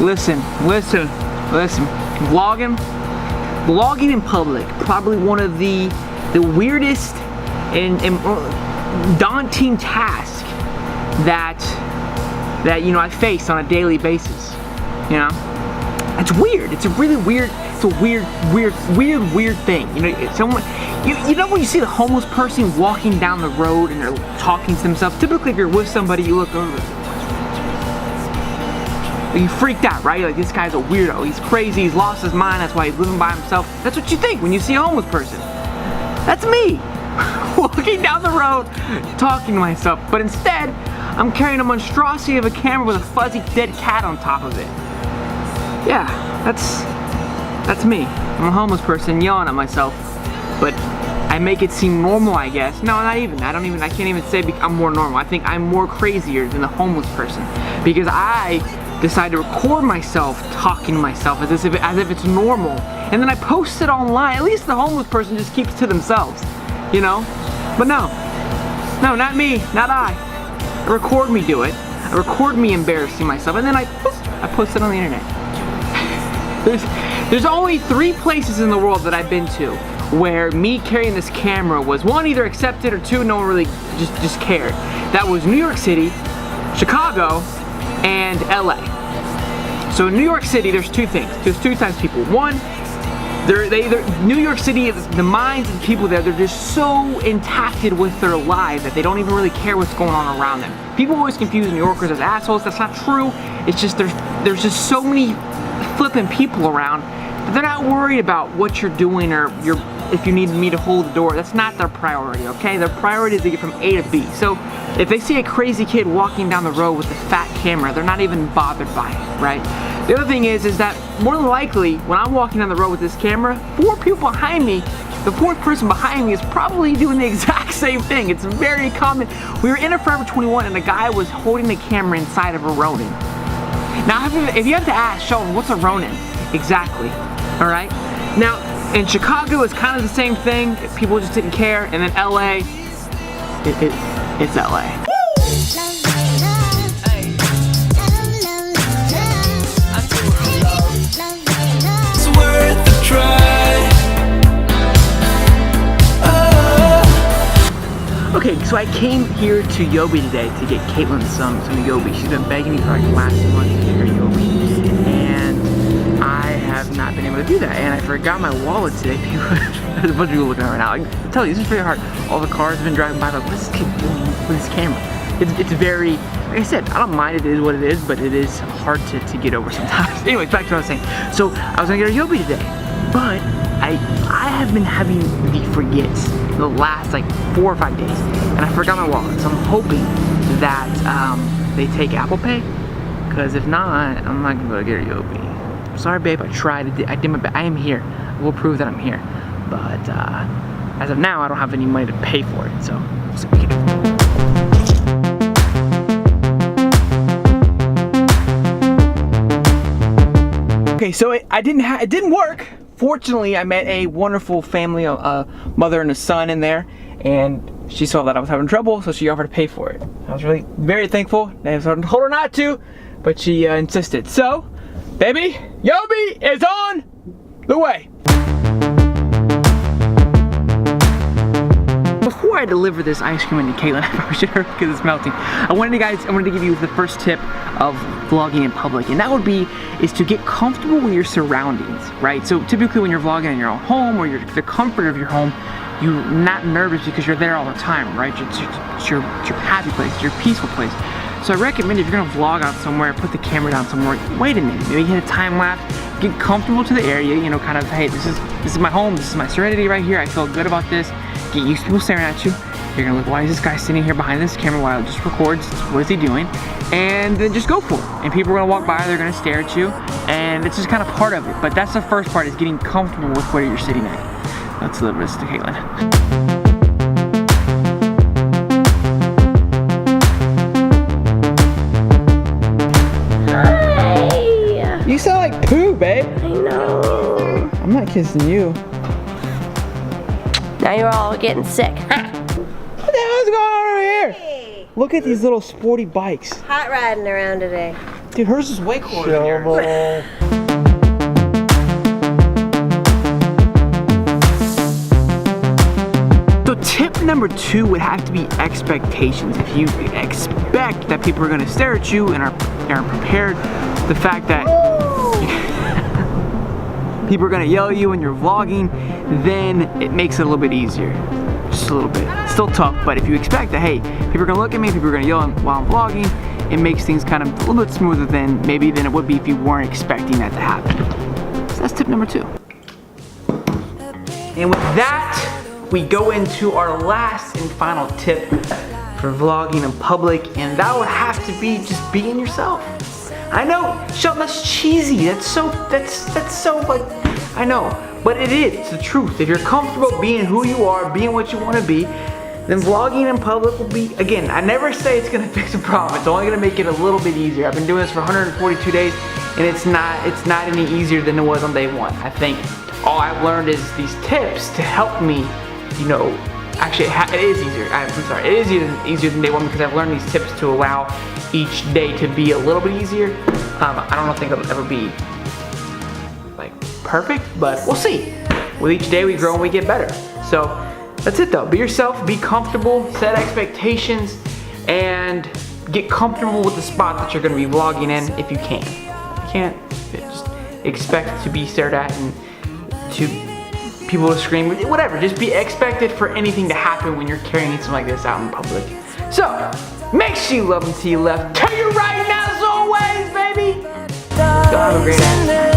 Listen. Vlogging in public, probably one of the weirdest and daunting tasks that you know I face on a daily basis. You know, it's weird. It's a really weird. It's a weird thing. You know, someone. You know when you see the homeless person walking down the road and they're talking to themselves. Typically, if you're with somebody, you look over. You freaked out, right? Like, this guy's a weirdo. He's crazy. He's lost his mind. That's why he's living by himself. That's what you think when you see a homeless person. That's me, walking down the road, talking to myself. But instead, I'm carrying a monstrosity of a camera with a fuzzy dead cat on top of it. Yeah, that's me. I'm a homeless person yelling at myself. But I make it seem normal, I guess. No, not even. I can't even say I'm more normal. I think I'm more crazier than the homeless person. Because I decide to record myself talking to myself as if it's normal, and then I post it online. At least the homeless person just keeps to themselves, you know? But no, not me, not I. Record me do it. Record me embarrassing myself, and then I post it on the internet. There's only 3 places in the world that I've been to where me carrying this camera was, 1, either accepted, or 2, no one really just cared. That was New York City, Chicago, and LA. So in New York City, there's 2 things. There's 2 types of people. 1, New York City, the minds of the people there, they're just so impacted with their lives that they don't even really care what's going on around them. People always confuse New Yorkers as assholes. That's not true. It's just there's just so many flipping people around that they're not worried about what you're doing or if you need me to hold the door. That's not their priority, okay? Their priority is to get from A to B. So if they see a crazy kid walking down the road with a fat camera, they're not even bothered by it, right? The other thing is that more than likely, when I'm walking down the road with this camera, 4 people behind me, the 4th person behind me is probably doing the exact same thing. It's very common. We were in a Forever 21 and the guy was holding the camera inside of a Ronin. Now, if you have to ask, Sheldon, what's a Ronin? Exactly, all right? Now, in Chicago, it's kind of the same thing. People just didn't care. And then LA, it's LA. It's worth a try. Okay, so I came here to Yobi today to get Caitlin some Yobi. She's been begging me for like last month to get her Yobi. And I have not been able to do that, and I forgot my wallet today. There's a bunch of people looking at it right now. I tell you, this is very hard. All the cars have been driving by, like, what is this kid doing with his camera? It's very, like I said, I don't mind, it is what it is, but it is hard to get over sometimes. Anyways, back to what I was saying. So I was gonna get a Yobi today, but I have been having the forgets the last like 4 or 5 days, and I forgot my wallet. So I'm hoping that they take Apple Pay, because if not, I'm not gonna be able to get a Yobi. Sorry, babe, I tried. I did my best. I am here. I will prove that I'm here. But as of now, I don't have any money to pay for it. So we'll see what we can do. Okay, so it didn't work. Fortunately, I met a wonderful family, a mother and a son in there, and she saw that I was having trouble, so she offered to pay for it. I was really very thankful. I told her not to, but she insisted. So, baby, Yobi is on the way. Before I deliver this ice cream into Caitlin, I probably should hurry because it's melting. I wanted to give you the first tip of vlogging in public, and that would be to get comfortable with your surroundings, right? So typically when you're vlogging in your own home or the comfort of your home, you're not nervous because you're there all the time, right? It's your happy place, it's your peaceful place. So I recommend if you're gonna vlog out somewhere, put the camera down somewhere, wait a minute, maybe hit a time lapse, get comfortable to the area, you know, kind of, hey, this is my home, this is my serenity right here, I feel good about this. Get used to people staring at you. You're gonna look, why is this guy sitting here behind this camera while it just records? What is he doing? And then just go for it. And people are gonna walk by, they're gonna stare at you, and it's just kind of part of it. But that's the first part, is getting comfortable with where you're sitting at. Let's deliver this to Caitlin. Hi! You sound like poo, babe. I know. I'm not kissing you. Now you're all getting sick. What the hell is going on over here? Hey, Look at these little sporty bikes. hot riding around today. Dude, hers is way cooler than yours. So tip number 2 would have to be expectations. If you expect that people are gonna stare at you and are prepared, the fact that people are gonna yell at you when you're vlogging, then it makes it a little bit easier. Just a little bit. Still tough, but if you expect that, hey, people are gonna look at me, people are gonna yell while I'm vlogging, it makes things kind of a little bit smoother than it would be if you weren't expecting that to happen. So that's tip number 2. And with that, we go into our last and final tip for vlogging in public, and that would have to be just being yourself. I know, Sheldon, that's cheesy. That's so like, I know, but it is. It's the truth. If you're comfortable being who you are, being what you want to be, then vlogging in public will be, again, I never say it's gonna fix a problem. It's only gonna make it a little bit easier. I've been doing this for 142 days, and it's not any easier than it was on day 1. I think all I've learned is these tips to help me, you know, actually it is easier. I'm sorry, it is easier than day 1 because I've learned these tips to allow each day to be a little bit easier. I don't think it'll ever be like perfect, but we'll see. With each day we grow and we get better. So that's it though. Be yourself, be comfortable, set expectations, and get comfortable with the spot that you're gonna be vlogging in if you can. If you can't, just expect to be stared at and to people to scream, whatever. Just be expected for anything to happen when you're carrying something like this out in public. So, make sure you love them to your left, to your right, and as always, baby, y'all have a great afternoon.